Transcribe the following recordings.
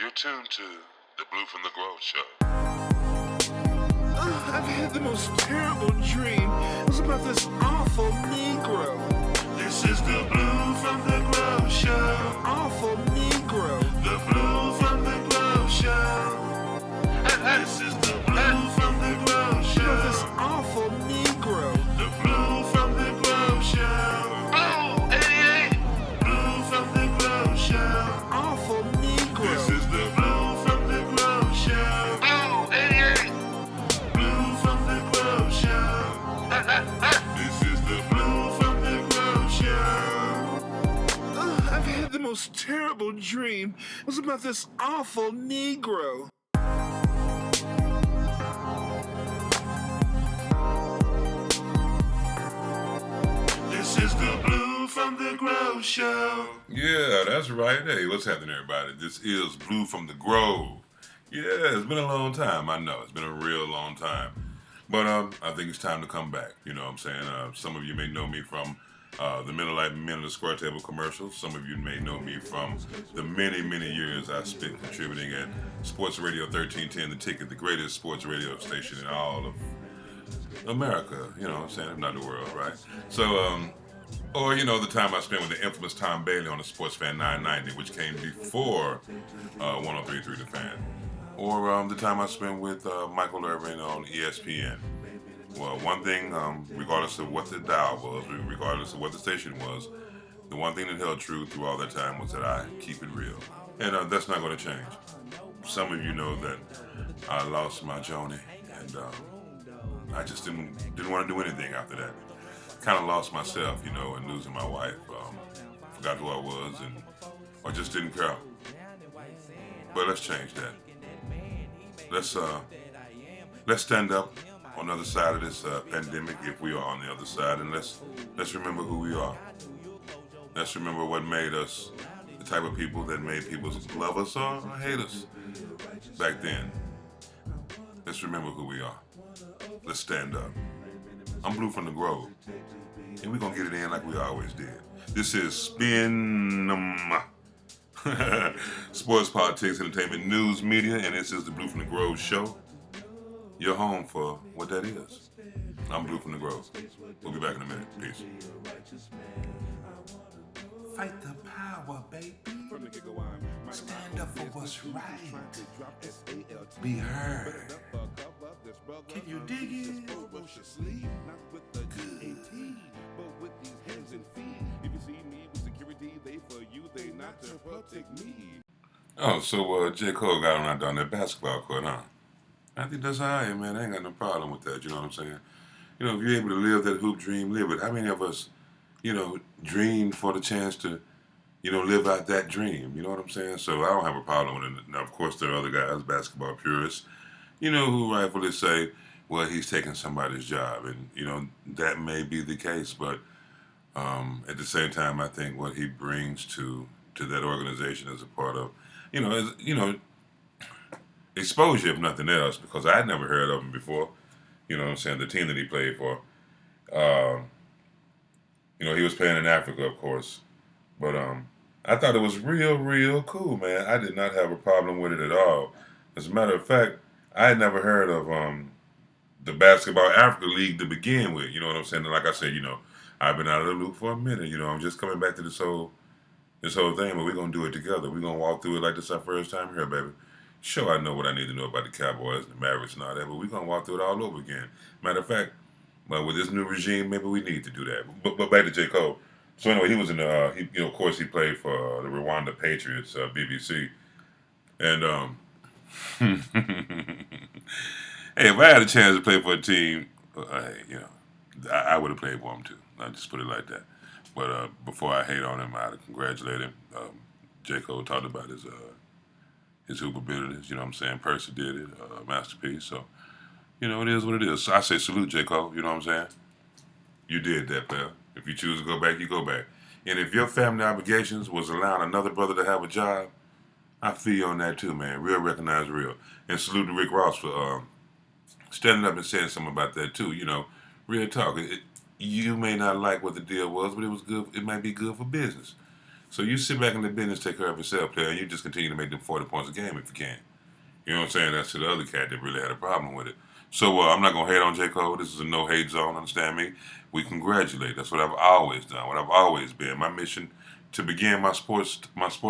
You're tuned to the Blue from the Grove show. I've had the most terrible dream. It was about this awful Negro. This is the Blue from the Grove show. Awful Negro. The Blue from the Grove show. This is the Blue from the Grove You know, this show. awful Negro. The Blue from the Grove show. Oh, 88. Blue from the Grove show. Awful Negro. This is the Blue from the Grove show. Oh, 88. Blue from the Grove show. This is the Blue from the Grove show. I've had the most terrible dream. It was about this awful Negro. This is the Blue from the Grove show. Yeah, that's right. Hey, what's happening, everybody? This is Blue from the Grove. Yeah, it's been a long time. I know it's been a real long time, but I think it's time to come back. You know what I'm saying? Some of you may know me from the Middle Life Men of the Square Table commercials. Some of you may know me from the many, many years I spent contributing at Sports Radio 1310, The Ticket, the greatest sports radio station in all of America, you know what I'm saying, if not the world, right? So, or, you know, the time I spent with the infamous Tom Bailey on the Sports Fan 990, which came before 103.3 The Fan. Or the time I spent with Michael Irvin on ESPN. Well, one thing, regardless of what the dial was, regardless of what the station was, the one thing that held true through all that time was that I keep it real. And that's not going to change. Some of you know that I lost my Joni, and I just didn't want to do anything after that. Kind of lost myself, you know, in losing my wife. Forgot who I was, and I just didn't care. But let's change that. Let's stand up on the other side of this pandemic, if we are on the other side, and let's remember who we are. Let's remember what made us the type of people that made people love us or hate us back then. Let's remember who we are. Let's stand up. I'm Blue from the Grove, and we're going to get it in like we always did. This is Spin Sports, Politics, Entertainment, News, Media, and this is the Blue from the Grove show. You're home for what that is. I'm Blue from the Grove. We'll be back in a minute. Peace. Fight the power, baby. Stand up for what's right. Be heard. Can you dig it? Good. Oh, so J. Cole got him out down that basketball court, huh? I think that's all right, man. I ain't got no problem with that, you know what I'm saying? You know, if you're able to live that hoop dream, live it. How many of us, you know, dreamed for the chance to, you know, live out that dream? You know what I'm saying? So I don't have a problem with it. Now, of course, there are other guys, basketball purists, you know, who rightfully say, well, he's taking somebody's job. And, you know, that may be the case. But at the same time, I think what he brings to that organization as a part of, exposure, if nothing else, because I'd never heard of him before. You know what I'm saying? The team that he played for. He was playing in Africa, of course. But I thought it was real, real cool, man. I did not have a problem with it at all. As a matter of fact, I had never heard of the Basketball Africa League to begin with. You know what I'm saying? And like I said, you know, I've been out of the loop for a minute. You know, I'm just coming back to this whole thing, but we're going to do it together. We're going to walk through it like this our first time here, baby. Sure, I know what I need to know about the Cowboys and the Mavericks and all that, but we're going to walk through it all over again. Matter of fact, well, with this new regime, maybe we need to do that. But back to J. Cole. So anyway, he was in of course, he played for the Rwanda Patriots, BBC. And, hey, if I had a chance to play for a team, I would have played for him too. I'll just put it like that. But before I hate on him, I'd congratulate him. J. Cole talked about his hoop abilities, you know what I'm saying? Percy did it, masterpiece. So, you know, it is what it is. So I say salute, J. Cole, you know what I'm saying? You did that, pal. If you choose to go back, you go back. And if your family obligations was allowing another brother to have a job, I feel you on that too, man. Real recognize real. And salute to Rick Ross for standing up and saying something about that too. You know, real talk. You may not like what the deal was, but it was good. It might be good for business. So you sit back in the business, take care of yourself, player, and you just continue to make them 40 points a game if you can. You know what I'm saying? That's to the other cat that really had a problem with it. So I'm not gonna hate on J. Cole. This is a no hate zone. Understand me? We congratulate. That's what I've always done. What I've always been. My mission to begin my sports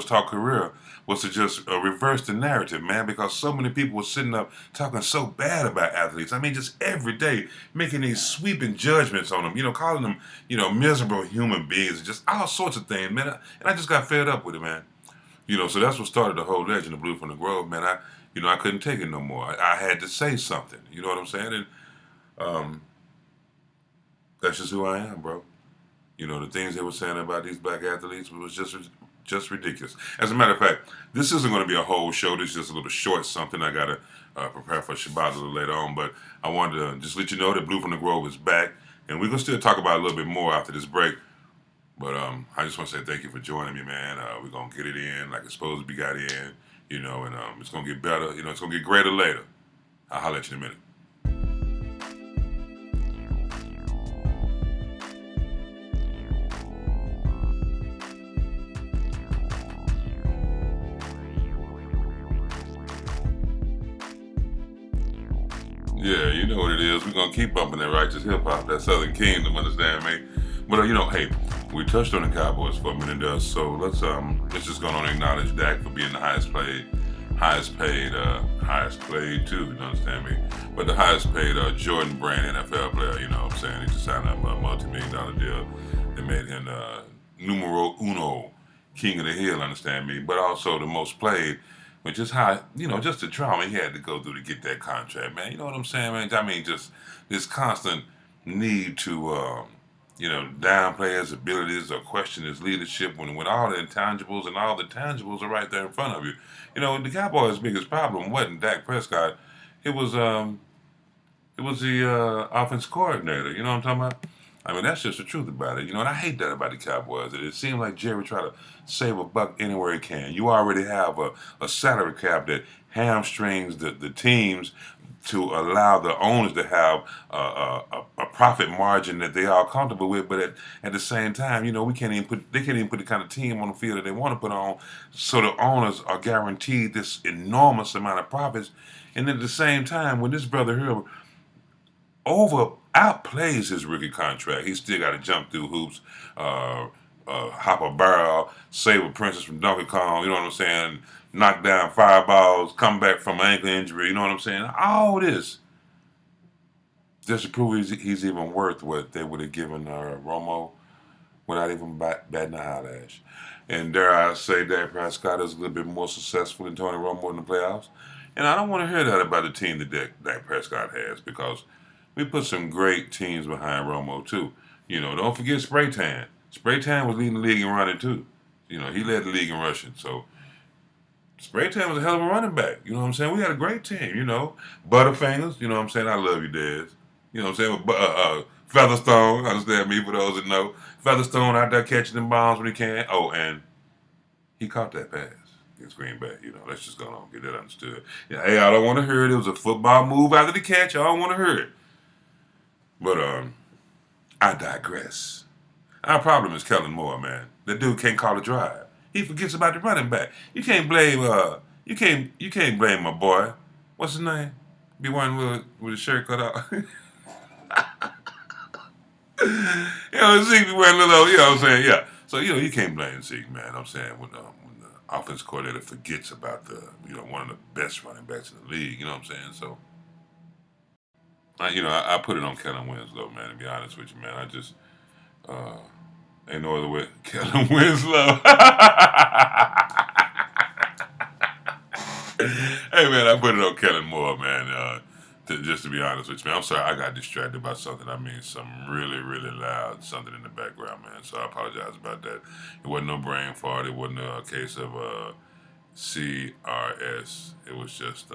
talk career was to just reverse the narrative, man. Because so many people were sitting up talking so bad about athletes. I mean, just every day making these sweeping judgments on them. Calling them miserable human beings, just all sorts of things, man. And I just got fed up with it, man. So that's what started the whole legend of Blue from the Grove, man. I couldn't take it no more. I had to say something. You know what I'm saying? And um, that's just who I am, bro. The things they were saying about these black athletes was just ridiculous. As a matter of fact, this isn't going to be a whole show. This is just a little short something. I got to prepare for Shabbat a little later on. But I wanted to just let you know that Blue from the Grove is back. And we're going to still talk about it a little bit more after this break. But I just want to say thank you for joining me, man. We're going to get it in like it's supposed to be got in, and it's going to get better. It's going to get greater later. I'll holler at you in a minute. Yeah, you know what it is. We're going to keep bumping that righteous hip-hop, that Southern Kingdom, understand me? But, hey, we touched on the Cowboys for a minute, so let's just go on and acknowledge Dak for being the highest paid too, you understand me? But the highest paid Jordan Brand NFL player, you know what I'm saying? He just signed up a multi-million-dollar deal that made him numero uno, king of the hill, understand me? But also the most played, which is how, just the trauma he had to go through to get that contract, man. You know what I'm saying, man? I mean, just this constant need to, downplay his abilities or question his leadership when all the intangibles and all the tangibles are right there in front of you. The Cowboys' biggest problem wasn't Dak Prescott. It was the offense coordinator. You know what I'm talking about? I mean, that's just the truth about it. And I hate that about the Cowboys. It seems like Jerry try to save a buck anywhere he can. You already have a salary cap that hamstrings the teams to allow the owners to have a profit margin that they are comfortable with, but at the same time, they can't even put the kind of team on the field that they want to put on, so the owners are guaranteed this enormous amount of profits. And at the same time, when this brother here outplays his rookie contract, he still got to jump through hoops, hop a barrel, save a princess from Donkey Kong. You know what I'm saying? Knock down fireballs, come back from an ankle injury. You know what I'm saying? All this just to prove he's even worth what they would have given Romo without even batting an eyelash. And dare I say, Dak Prescott is a little bit more successful than Tony Romo in the playoffs. And I don't want to hear that about the team that Dak Prescott has, because we put some great teams behind Romo too. Don't forget Spray Tan. Spray Tan was leading the league in running too. He led the league in rushing. So Spray Tan was a hell of a running back. You know what I'm saying? We had a great team. Butterfingers. You know what I'm saying? I love you, Dez. You know what I'm saying? Featherstone. Understand me, for those that know. Featherstone out there catching them bombs when he can. Oh, and he caught that pass against Green Bay. Let's just go on, get that understood. Hey, I don't want to hear it. It was a football move after the catch. I don't want to hear it. But I digress. Our problem is Kellen Moore, man. That dude can't call a drive. He forgets about the running back. You can't blame you can't blame my boy. What's his name? Be one with his shirt cut out. Zeke be wearing a little, you know what I'm saying? Yeah. So, you can't blame Zeke, man. I'm saying when the offense coordinator forgets about one of the best running backs in the league, you know what I'm saying? So I put it on Kellen Winslow, man, to be honest with you, man. I just ain't no other way. Kellen Winslow. Hey, man, I put it on Kellen Moore, man. Just to be honest with you, man. I'm sorry, I got distracted by something. I mean, some really, really loud something in the background, man. So I apologize about that. It wasn't no brain fart. It wasn't a case of CRS. It was just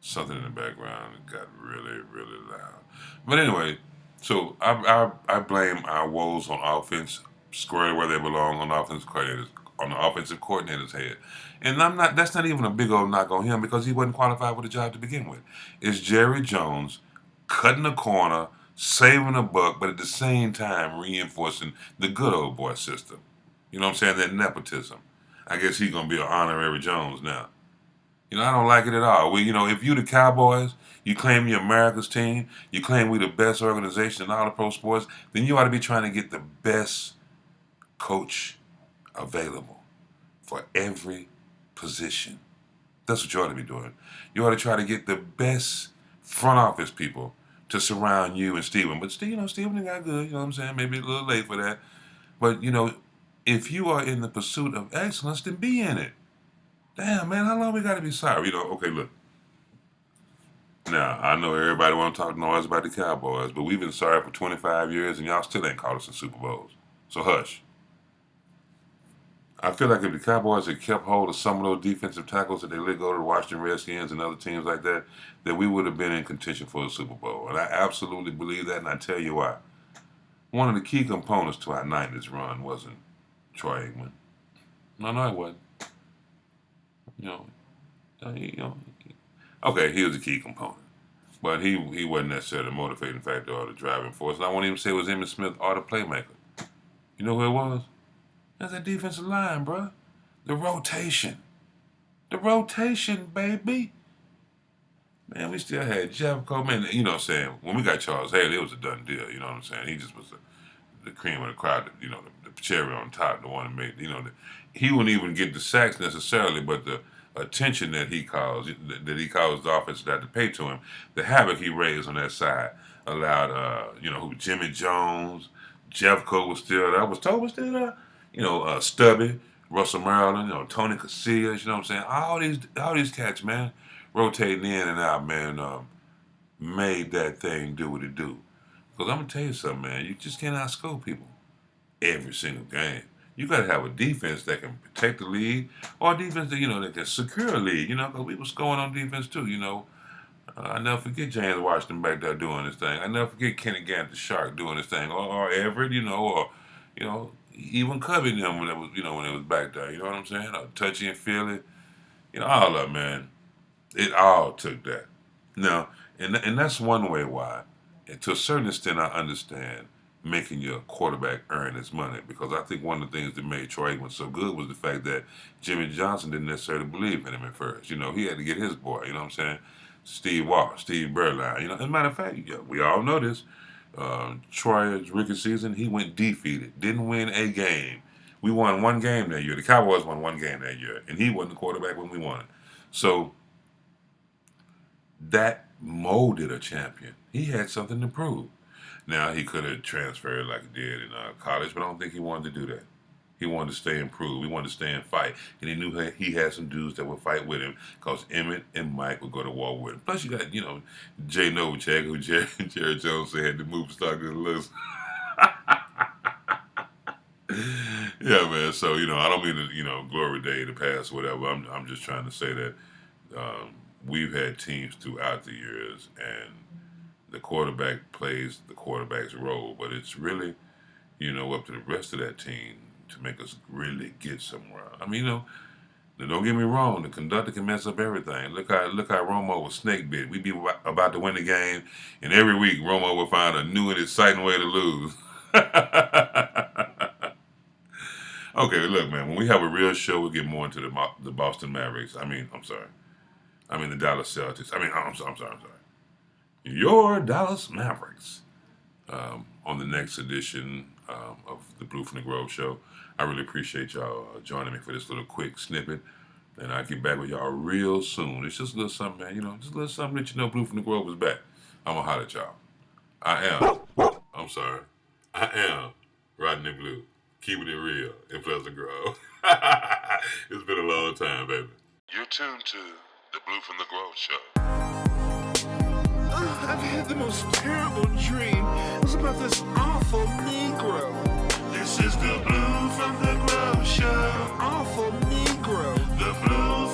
something in the background that got really, really loud. But anyway, so I blame our woes on offense, squarely where they belong, on the offensive coordinator's head. And that's not even a big old knock on him, because he wasn't qualified for the job to begin with. It's Jerry Jones cutting the corner, saving a buck, but at the same time reinforcing the good old boy system. You know what I'm saying? That nepotism. I guess he's going to be an honorary Jones now. I don't like it at all. If you the Cowboys, you claim you're America's team, you claim we the best organization in all the pro sports, then you ought to be trying to get the best coach available for every position. That's what you ought to be doing. You ought to try to get the best front office people to surround you and Steven. But Steven got good, you know what I'm saying? Maybe a little late for that. But, if you are in the pursuit of excellence, then be in it. Damn, man, how long we got to be sorry? Okay, look. Now, I know everybody want to talk noise about the Cowboys, but we've been sorry for 25 years, and y'all still ain't called us in Super Bowls. So hush. I feel like if the Cowboys had kept hold of some of those defensive tackles that they let go to the Washington Redskins and other teams like that, that we would have been in contention for a Super Bowl. And I absolutely believe that, and I tell you why. One of the key components to our 90s run wasn't Troy Aikman. No, it wasn't. Okay, he was a key component. But he wasn't necessarily the motivating factor or the driving force. And I won't even say it was Emmitt Smith or the playmaker. You know who it was? That's that defensive line, bro. The rotation. The rotation, baby. Man, we still had Jeffco. Man, you know what I'm saying? When we got Charles Haley, it was a done deal. You know what I'm saying? He just was the cream of the crowd, the cherry on top, the one that made, he wouldn't even get the sacks necessarily, but the attention that he caused the offense to have to pay to him, the havoc he raised on that side allowed, Jimmy Jones, Jeffco was still there. Was Toby still there? Stubby, Russell Maryland, Tony Casillas, you know what I'm saying? All these cats, man, rotating in and out, man, made that thing do what it do. Because I'm going to tell you something, man, you just can't outscore people every single game. You got to have a defense that can protect the lead, or a defense that, that can secure a lead, because we were scoring on defense too, I never forget James Washington back there doing this thing. I never forget Kenny Gant the Shark doing this thing, or Everett, or even Cubby and them when it was, when it was back there. You know what I'm saying? Touchy and feel it. All of it, man. It all took that. Now, and that's one way why, and to a certain extent, I understand making your quarterback earn his money, because I think one of the things that made Troy Aikman so good was the fact that Jimmy Johnson didn't necessarily believe in him at first. He had to get his boy. You know what I'm saying? Steve Walker, Steve Berline. As a matter of fact, we all know this. Troy's rookie season, he went defeated, didn't win a game. We won one game that year. The Cowboys won one game that year, and he wasn't the quarterback when we won. So that molded a champion. He had something to prove. Now, he could have transferred like he did in college, but I don't think he wanted to do that. He wanted to stay and prove. He wanted to stay and fight. And he knew he had some dudes that would fight with him, because Emmett and Mike would go to war with him. Plus, you got, Jay Novacek, who Jerry Jones said had to move stock to the list. Yeah, man. So, I don't mean to, glory day the past or whatever. I'm just trying to say that we've had teams throughout the years, and the quarterback plays the quarterback's role, but it's really, up to the rest of that team to make us really get somewhere. I mean, don't get me wrong, the conductor can mess up everything. Look how Romo was snake bit. We'd be about to win the game, and every week Romo would find a new and exciting way to lose. Okay, look, man, when we have a real show, we'll get more into the Boston Mavericks. The Dallas Celtics. I'm sorry. Your Dallas Mavericks on the next edition of the Blue from the Grove show. I really appreciate y'all joining me for this little quick snippet, and I'll get back with y'all real soon. It's just a little something, man, just a little something that Blue from the Grove is back. I'm going to holler at y'all. I am Rodney Blue, keeping it real in Pleasant Grove. It's been a long time, baby. You're tuned to the Blue from the Grove show. I've had the most terrible dream. It was about this awful Negro. This is the Blue from the Grove show. Awful Negro. The Blue